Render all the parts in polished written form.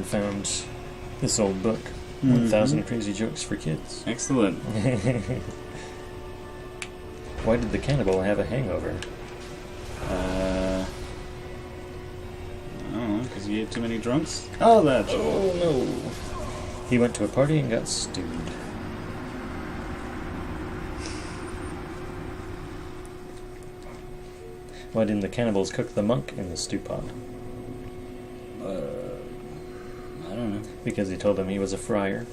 found this old book, 1,000 Crazy Jokes for Kids. Excellent. Why did the cannibal have a hangover? I don't know, because he ate too many drunks? Oh, that's... Oh, no. He went to a party and got stewed. Why didn't the cannibals cook the monk in the stew pot? I don't know. Because he told them he was a friar.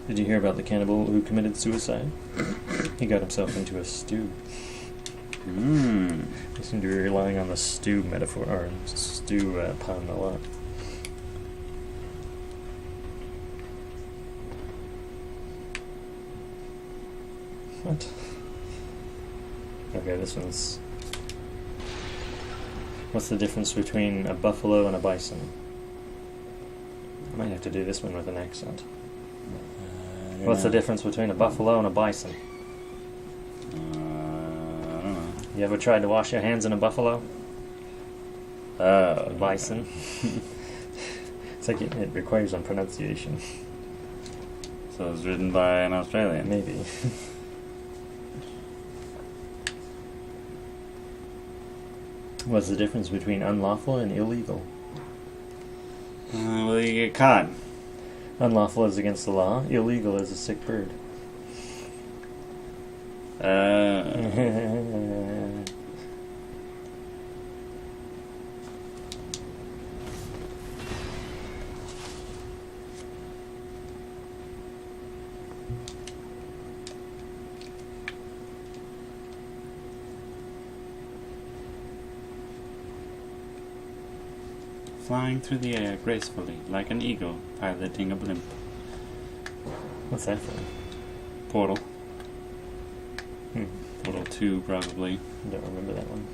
Did you hear about the cannibal who committed suicide? He got himself into a stew. He seemed to be relying on the stew metaphor, or stew pun a lot. What? Okay, this one's... What's the difference between a buffalo and a bison? I might have to do this one with an accent. What's the difference between a buffalo and a bison? I don't know. You ever tried to wash your hands in a buffalo? Bison. It's like it requires some pronunciation. So it was written by an Australian. Maybe. What's the difference between unlawful and illegal? Well, you get caught. Unlawful is against the law. Illegal is a sick bird. Flying through the air gracefully, like an eagle piloting a blimp. What's that from? Portal. Portal 2, probably. Don't remember that one.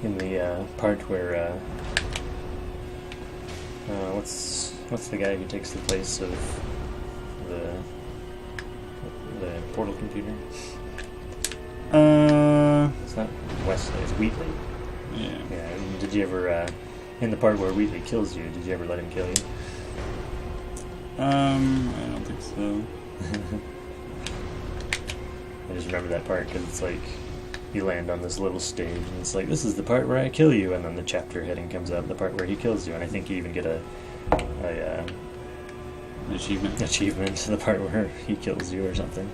In the part where what's the guy who takes the place of the portal computer? It's not Wesley, it's Wheatley. Yeah. Yeah. Did you ever in the part where Wheatley kills you, did you ever let him kill you? I don't think so. I just remember that part because it's like you land on this little stage and it's like, this is the part where I kill you, and then the chapter heading comes up, the part where he kills you, and I think you even get a achievement, the part where he kills you or something.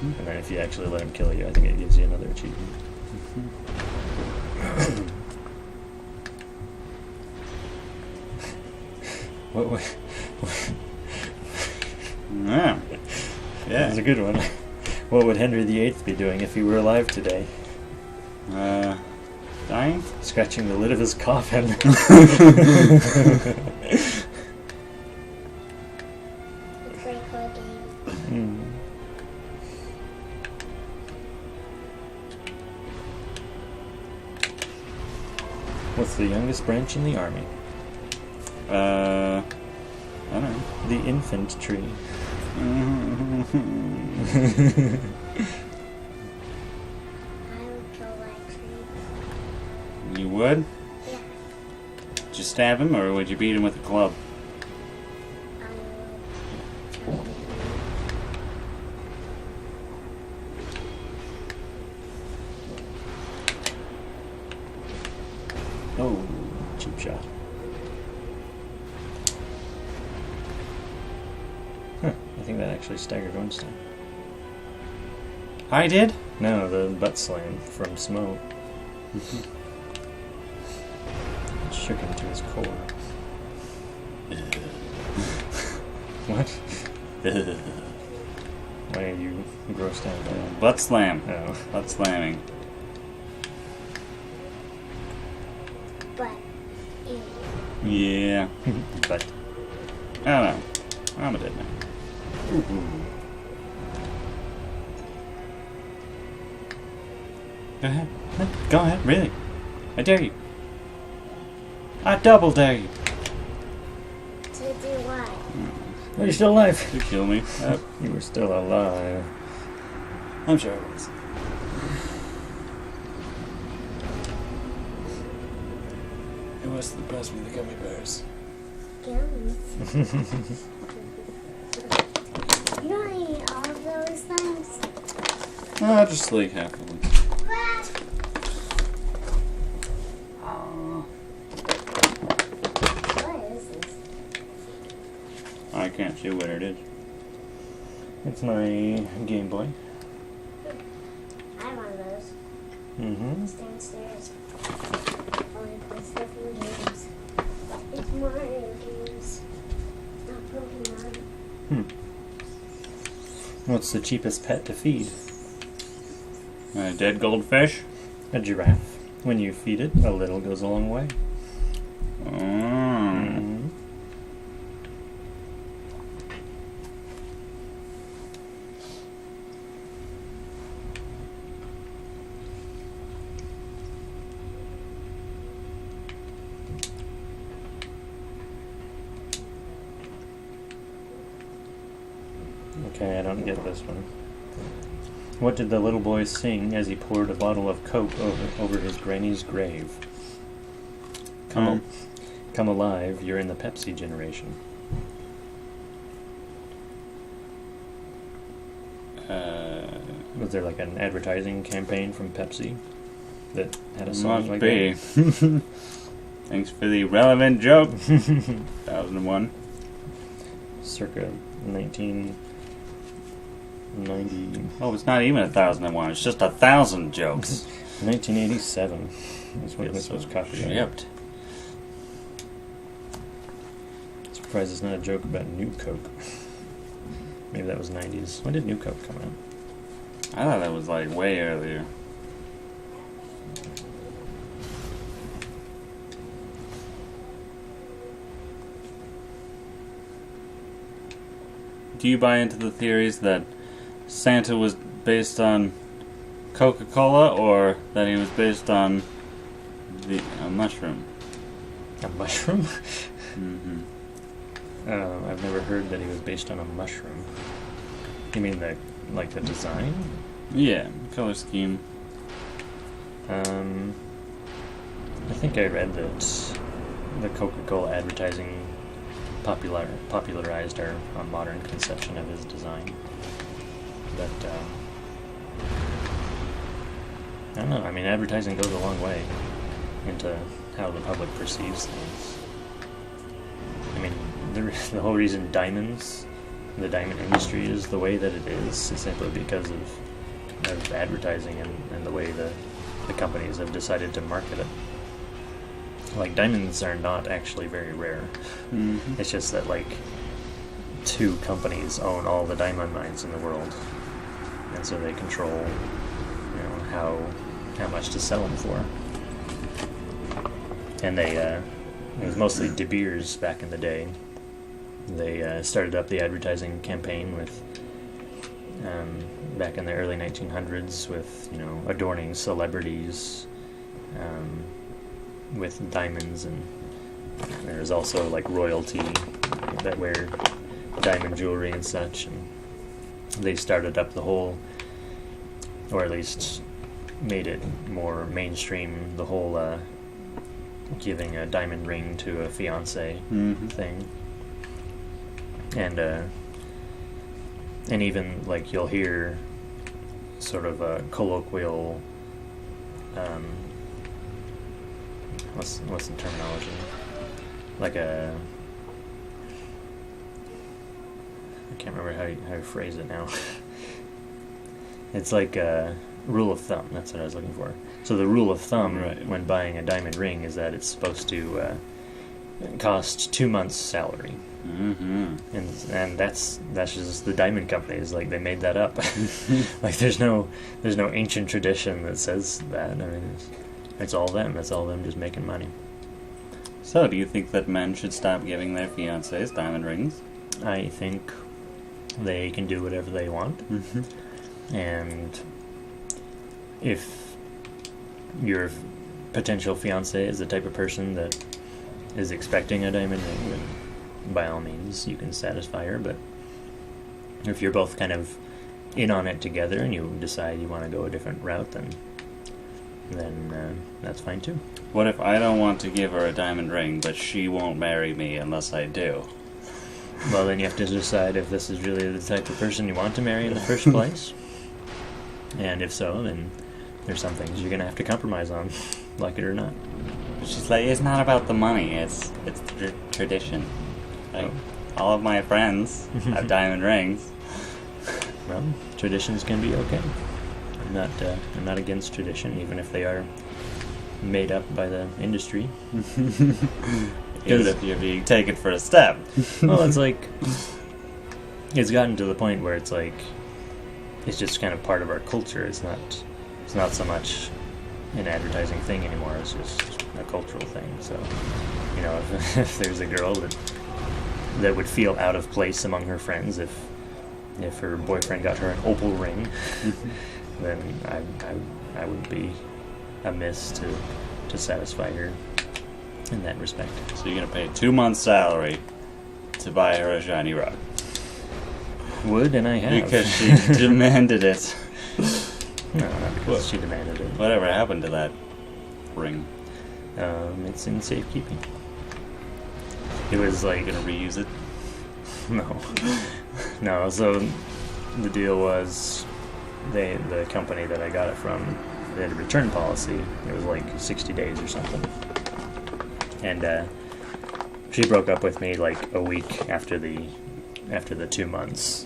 And then if you actually let him kill you, I think it gives you another achievement. What Yeah. That was a good one. What would Henry VIII be doing if he were alive today? Dying? Scratching the lid of his coffin. What's the youngest branch in the army? I don't know. The infantry. You would? Yeah. Would you stab him, or would you beat him with a club? Oh, cheap shot. Huh, I think that actually staggered Winston. I did? No, the butt slam from Smoke. It shook him to his core. What? Why are you grossed out by that? Butt slam. Oh. Butt slamming. But, Yeah. But. I don't know. I'm a dead man. Go ahead. Go ahead, really. I dare you. I double dare you. To do what? Are you still alive? To kill me. You were still alive. I'm sure it was. It was the best with the gummy bears. Gummies. You don't eat all of those things? Just like half of them. What is this? I can't see what it is. It's my Game Boy. I have one of those. Mm-hmm. It's downstairs. Only play stuff in games. It's Mario games. Not Pokemon. What's the cheapest pet to feed? A dead goldfish? A giraffe. When you feed it, a little goes a long way. Mm-hmm. Okay, I don't get this one. What did the little boy sing as he poured a bottle of Coke over his granny's grave? Come alive, you're in the Pepsi generation. Was there like an advertising campaign from Pepsi that had a song like be. that? Thanks for the relevant joke. 2001. Circa 1990. Oh, it's not even 1001. It's just 1,000 jokes. 1987 is when this was copyrighted. Shipped. Surprised it's not a joke about New Coke. Maybe that was 90s. When did New Coke come out? I thought that was like way earlier. Do you buy into the theories that Santa was based on Coca-Cola, or that he was based on a mushroom? A mushroom? Mm-hmm. I've never heard that he was based on a mushroom. You mean the design? Yeah, color scheme. I think I read that the Coca-Cola advertising popularized our modern conception of his design. But I don't know. I mean, advertising goes a long way into how the public perceives things. I mean, the whole reason the diamond industry is the way that it is simply because of advertising and the way the companies have decided to market it. Like, diamonds are not actually very rare. Mm-hmm. It's just that, like, 2 companies own all the diamond mines in the world. And so they control, how much to sell them for. And it was mostly De Beers back in the day. They started up the advertising campaign with, back in the early 1900s with, adorning celebrities, with diamonds, and there's also like royalty that wear diamond jewelry and such, and they started up the whole, or at least made it more mainstream, the whole giving a diamond ring to a fiancé thing. And even like you'll hear sort of a colloquial, what's the terminology? Like I can't remember how you phrase it now. It's like a rule of thumb. That's what I was looking for. So the rule of thumb when buying a diamond ring is that it's supposed to cost 2 months' salary. Mm-hmm. And that's just the diamond companies. Like, they made that up. Like, there's no ancient tradition that says that. I mean, it's all them. It's all them just making money. So, do you think that men should stop giving their fiancés diamond rings? I think they can do whatever they want. Mm-hmm. And if your potential fiance is the type of person that is expecting a diamond ring, then by all means you can satisfy her. But if you're both kind of in on it together and you decide you want to go a different route, then that's fine too. What if I don't want to give her a diamond ring, but she won't marry me unless I do? Well, then you have to decide if this is really the type of person you want to marry in the first place. And if so, then there's some things you're going to have to compromise on, like it or not. But she's like, it's not about the money, it's tradition. Like, all of my friends have diamond rings. Well, traditions can be okay. I'm not against tradition, even if they are made up by the industry. Even if you're being taken for a step. Well, it's like, it's gotten to the point where it's like, it's just kind of part of our culture. It's not so much an advertising thing anymore. It's just a cultural thing. So, you know, if there's a girl that would feel out of place among her friends if her boyfriend got her an opal ring, then I would be amiss to satisfy her in that respect. So you're gonna pay 2 months' salary to buy her a shiny rock. Would, and I have. Because she demanded it. No, not because she demanded it. Whatever happened to that ring? It's in safekeeping. It was like... Gonna reuse it? No. No, so the deal was the company that I got it from, they had a return policy. It was like 60 days or something. And she broke up with me like a week after the 2 months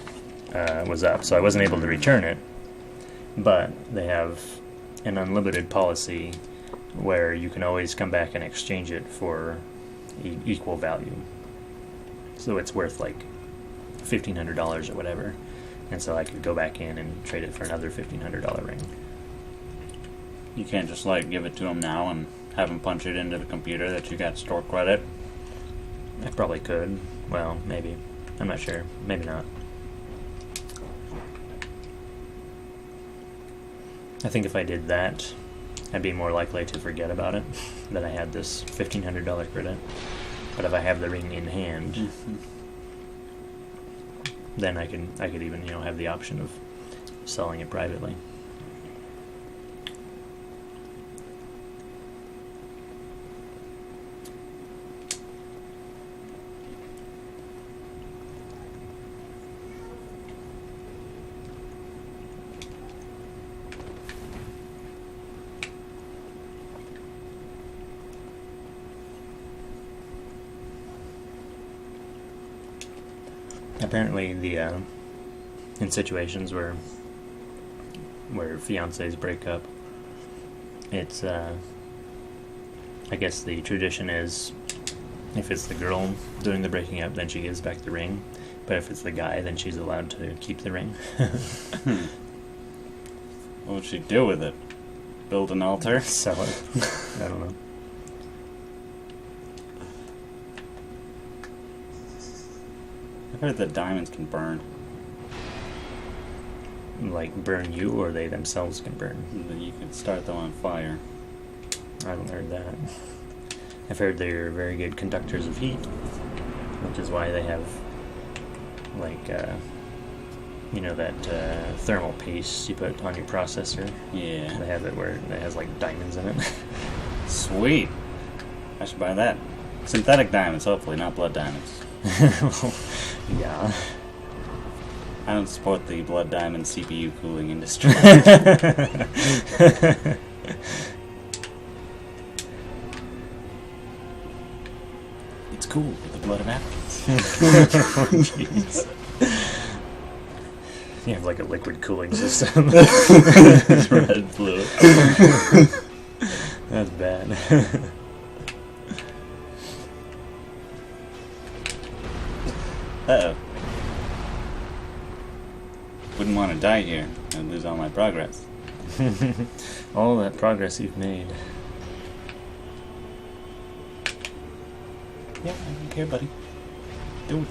was up. So I wasn't able to return it. But they have an unlimited policy where you can always come back and exchange it for equal value. So it's worth like $1,500 or whatever. And so I could go back in and trade it for another $1,500 ring. You can't just like give it to him now and have him punch it into the computer that you got store credit? I probably could. Well, maybe. I'm not sure. Maybe not. I think if I did that, I'd be more likely to forget about it, that I had this $1,500 credit. But if I have the ring in hand, then I could even, have the option of selling it privately. Apparently, in situations where fiancés break up, it's I guess the tradition is, if it's the girl doing the breaking up, then she gives back the ring. But if it's the guy, then she's allowed to keep the ring. What would she do with it? Build an altar? Sell it. I don't know. I've heard that diamonds can burn. Like burn you, or they themselves can burn? And then you can start them on fire. I haven't heard that. I've heard they're very good conductors of heat, which is why they have, like, that thermal paste you put on your processor. Yeah. They have it where it has, like, diamonds in it. Sweet. I should buy that. Synthetic diamonds, hopefully, not blood diamonds. Well, yeah. I don't support the blood diamond CPU cooling industry. It's cool with the blood of apples. Jeez. You have like a liquid cooling system. It's red blue. That's bad. Uh-oh. Wouldn't want to die here and lose all my progress. All that progress you've made. Yeah, I don't care, buddy. Do it.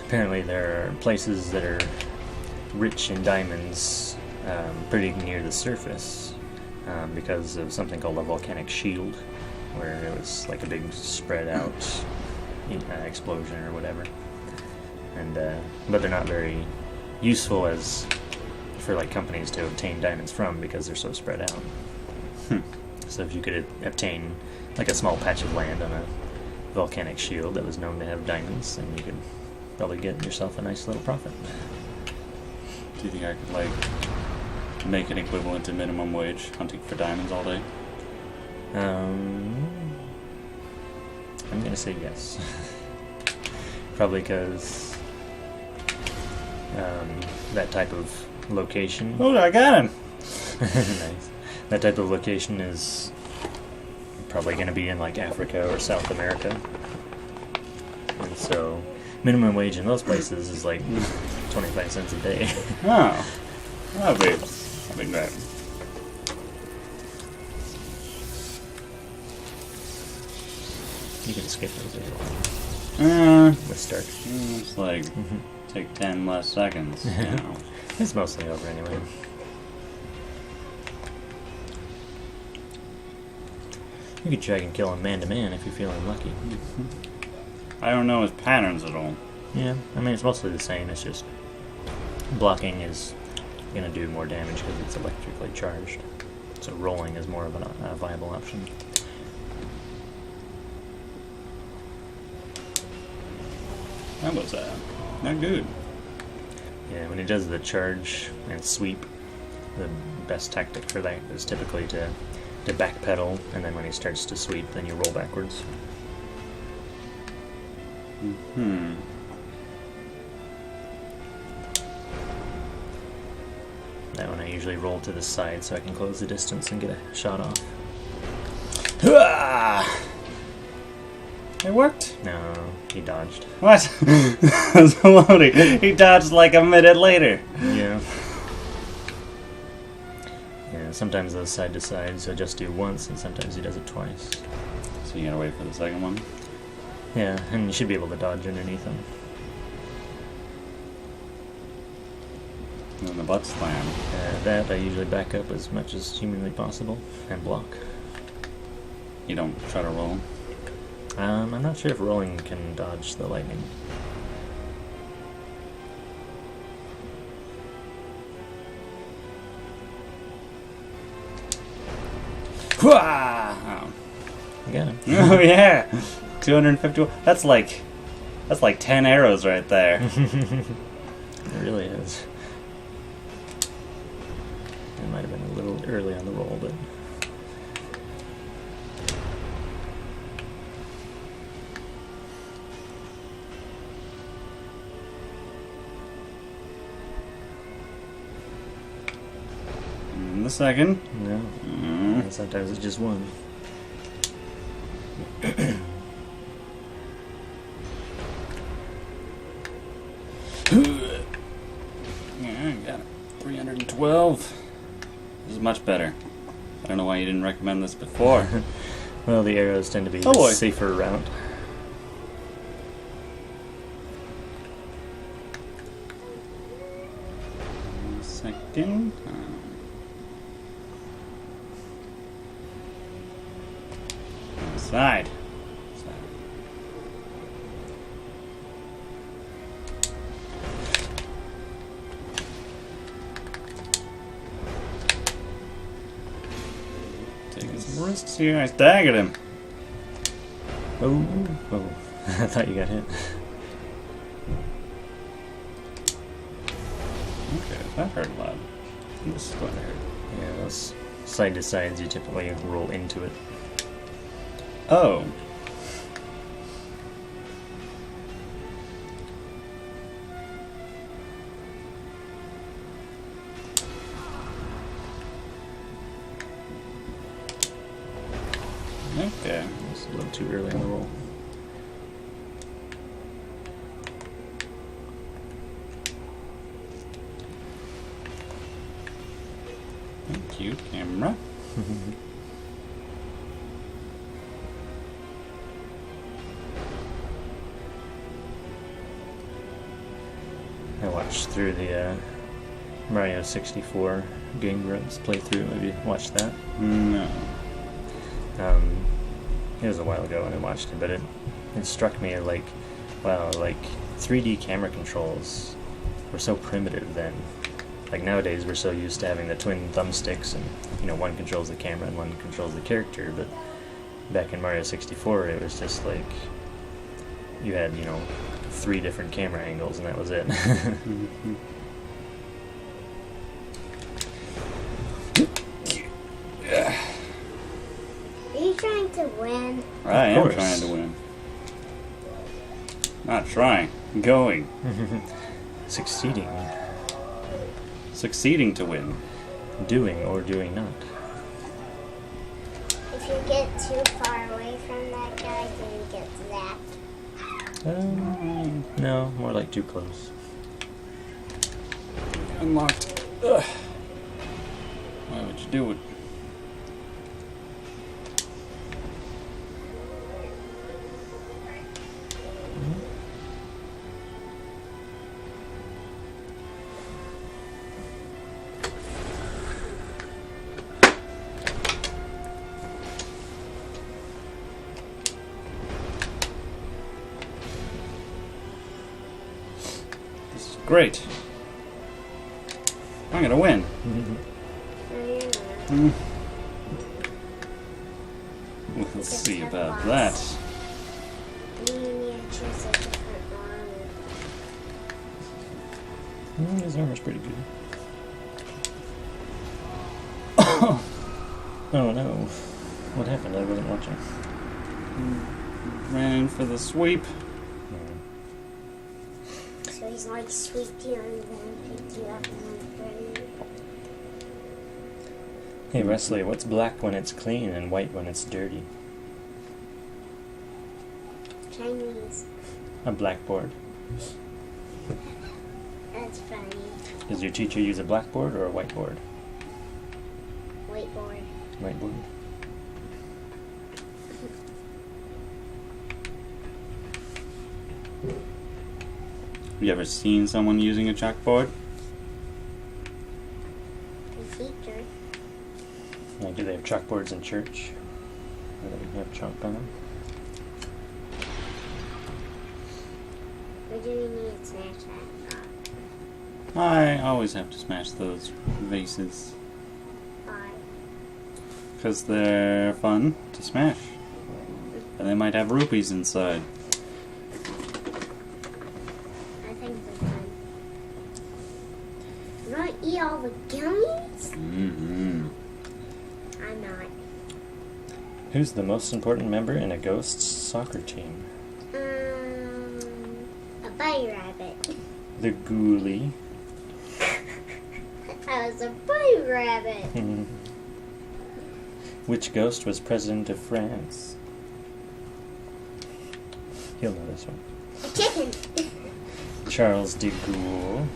apparently there are places that are rich in diamonds pretty near the surface because of something called a volcanic shield, where it was like a big spread out explosion or whatever. And but they're not very useful as for like companies to obtain diamonds from because they're so spread out. So if you could obtain like a small patch of land on a volcanic shield that was known to have diamonds, then you could probably get yourself a nice little profit. Do you think I could, like, make an equivalent to minimum wage hunting for diamonds all day? I'm gonna say yes. Probably because that type of location. Oh, I got him! Nice. That type of location is probably going to be in like Africa or South America, and so minimum wage in those places is like 25 cents a day. Oh, that'd be great. You can skip those if you want. Let's start. It's like take 10 less seconds. You know. It's mostly over anyway. You could try and kill him man to man if you're feeling lucky. I don't know his patterns at all. Yeah, I mean it's mostly the same. It's just blocking is going to do more damage because it's electrically charged. So rolling is more of a viable option. How was that? Not good. Yeah, when he does the charge and sweep, the best tactic for that is typically to backpedal, and then when he starts to sweep, then you roll backwards. That one I usually roll to the side so I can close the distance and get a shot off. It worked? No, he dodged. What? That's loading. He dodged like a minute later. Yeah. Yeah, sometimes those side to sides he'll just do once, and sometimes he does it twice. So you gotta wait for the second one? Yeah, and you should be able to dodge underneath him. And then the butt slam. That I usually back up as much as humanly possible and block. You don't try to roll? I'm not sure if rolling can dodge the lightning. Oh. I got him. Oh yeah, 251. That's like 10 arrows right there. It really is. It might have been a little early on the roll, but And the second. no. Sometimes it's just one. Yeah, I got it. 312. This is much better. I don't know why you didn't recommend this before. Well, the arrows tend to be Oh, boy. the safer route. Second. Side. Taking some risks here. I staggered him. Oh, I thought you got hit. Okay, that hurt a lot. This is going to hurt. Yeah, those side to sides, you typically roll into it. Oh. Okay. It's a little too early on the roll. Thank you, camera. through the Mario 64 Game Grumps playthrough. Have you watched that? No. It was a while ago when I watched it, but it struck me like, wow, like 3D camera controls were so primitive then. Like nowadays we're so used to having the twin thumbsticks and, you know, one controls the camera and one controls the character, but back in Mario 64 it was just like you had, you know, 3 different camera angles and that was it. Are you trying to win? I am course. trying to win. Not trying. Going. Succeeding. Succeeding to win. Doing or doing not. If you get too far away from that guy, then you get zapped. No, more like too close. Unlocked. Ugh. Why would you do it? This is great. I'm gonna win. Mm. Let's see about that. You need to choose a different one. His armor's pretty good. Oh no. What happened? I wasn't watching. Ran in for the sweep. So he's like sweeped you and then picked you up and then threw you. Hey Wesley, what's black when it's clean and white when it's dirty? Chinese. A blackboard. That's funny. Does your teacher use a blackboard or a whiteboard? Whiteboard. Whiteboard. Have you ever seen someone using a chalkboard? The teacher. Like, do they have chalkboards in church? Or do they have chalk on them? Or do we need to smash that? I always have to smash those vases. Why? Because they're fun to smash. And they might have rupees inside. I think they're fun. You want to eat all the gummies? Mm-hmm. I'm not. Who's the most important member in a Ghost's soccer team? A bunny rabbit. The ghoulie. I was a bunny rabbit. Which ghost was president of France? You'll know this one. A chicken. Charles de Gaulle.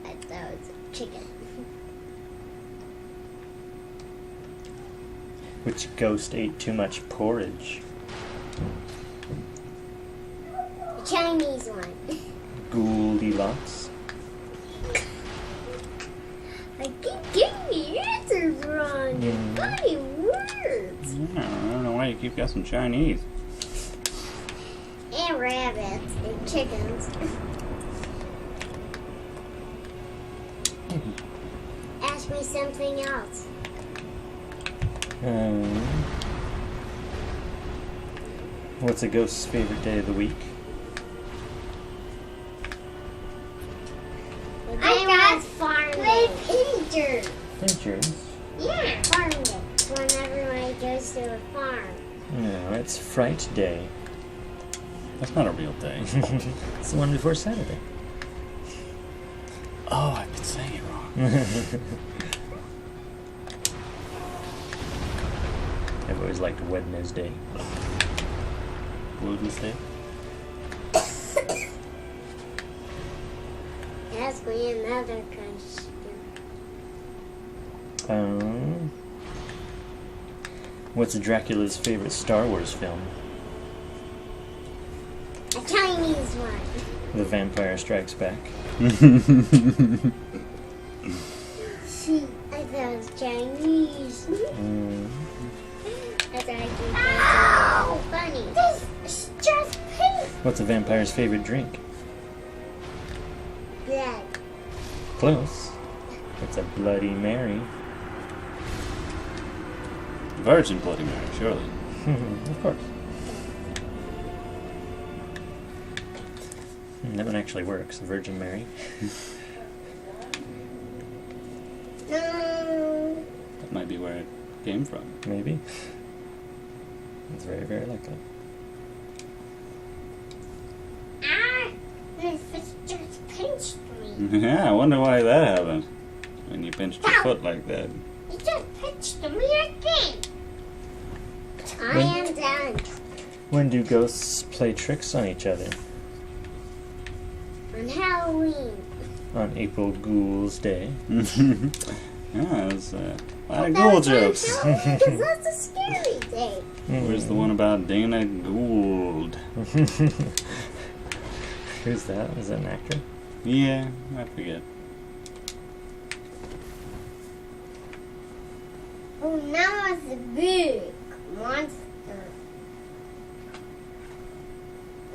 I thought it was a chicken. Which ghost ate too much porridge? The Chinese one. Goldilocks. I keep getting the answers wrong. Yeah. It's funny words. Yeah, I don't know why you keep guessing Chinese. And rabbits and chickens. Ask me something else. What's a ghost's favorite day of the week? I got farm day. Pinchers. Pinchers. Yeah, farm day. It's when everybody goes to a farm. No, it's Fright Day. That's not a real day. It's the one before Saturday. Oh, I've been saying it wrong. I've always liked Wednesday. Wednesday. Ask me another question. What's Dracula's favorite Star Wars film? A Chinese Chinese one. The Vampire Strikes Back. See, I thought it was Chinese. I thought it was funny. This is just pink. What's a vampire's favorite drink? Blood. Close. It's a Bloody Mary. Virgin Bloody Mary, surely. Of course. That one actually works. Virgin Mary. No. That might be where it came from. Maybe. It's very, very likely. Ah, this is just pinched me. Yeah, I wonder why that happened. When you pinched your foot like that. It just pinched me again. I am done. When do ghosts play tricks on each other? On Halloween. On April Ghoul's Day. Yeah, that's a lot of ghoul jokes. Because that's a scary day. Where's the one about Dana Gould? Who's that? Is that an actor? Yeah, I forget. Oh, now it's a big monster.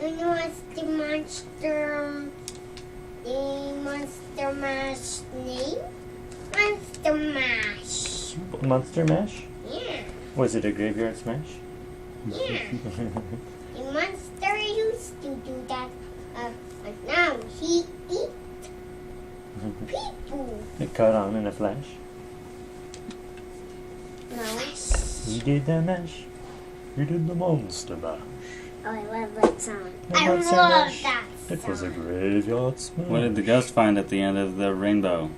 You know what's the Monster Mash name? Monster Mash. Monster Mash? Yeah, Was it a graveyard smash? yeah. The monster used to do that, but now he eats people. It caught on in a flash. No. You did the mash. You did the monster mash. Oh, I love that song. The I monster love mash. that It song. was a graveyard smash. What did the ghost find at the end of the rainbow?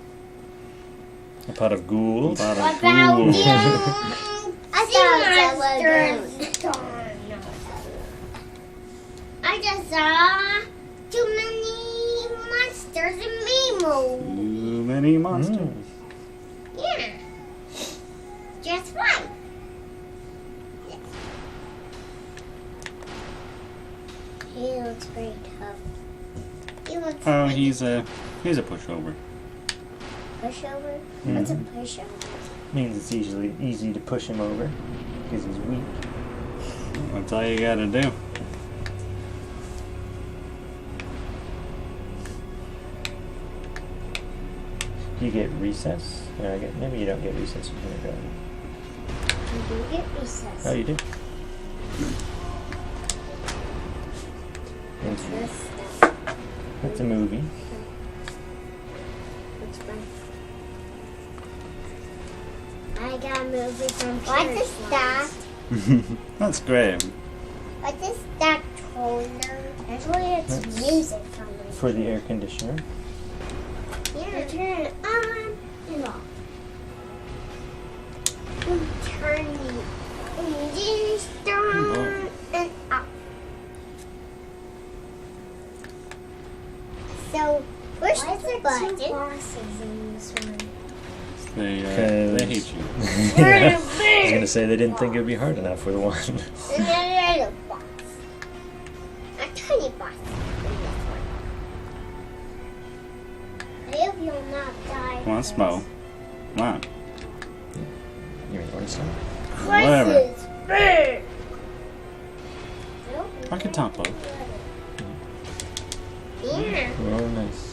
A pot of gould. A pot of What about ghoul. you? I thought it was a I just saw too many monsters in Memo. Too many monsters. Mm. Yeah. Just one. He looks very tough. He looks Oh, like he's a pushover. a pushover. What's a pushover? Means it's easy to push him over because he's weak. That's all you gotta do. Do you get recess? No, maybe you don't get recess in kindergarten. You do get recess. Oh, you do? What's It's, this stuff? it's a movie. Which one? I got a movie from church. What is that? That's great. What is that toner? Actually, it's That's music from the For the air conditioner. Yeah. Turn it on and off. Turn the engines down and up. So, where's the button? Two bosses in this one. They hate you. Yeah. I was gonna say they didn't think it would be hard enough with one. And then little box. A tiny box in this one. I hope you'll not die. Come on, Smo. Come on. You mean orange stuff? Whatever. This is big. I can talk low. Yeah. Oh, nice.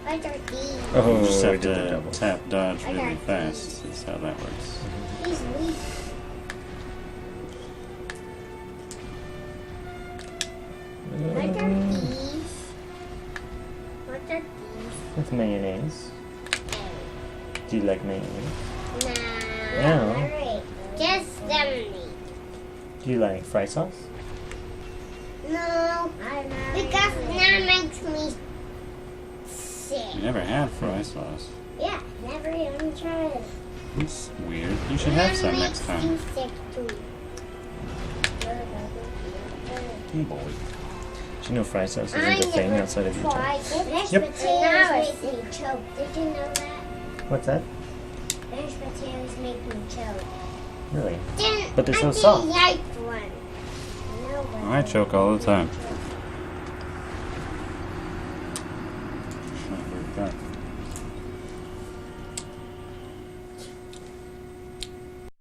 What are these? Oh, You just I have did the to double. tap dodge I really got fast. That's how that works. These weak. What are these? What are these? It's mayonnaise. Do you like mayonnaise? No. No. Alright. Just them. Do you like fry sauce? No. Because that makes me sick. You never had fry sauce. Yeah, never even tried it. It's weird. You should have some next time. Makes you sick too. Oh boy. Do you know fry sauce isn't a thing outside of Utah? Mashed Yep. potatoes make me choke. Did you know that? What's that? Mashed potatoes make me choke. Really? Then But they're so I soft. like one. No, but I choke all the time.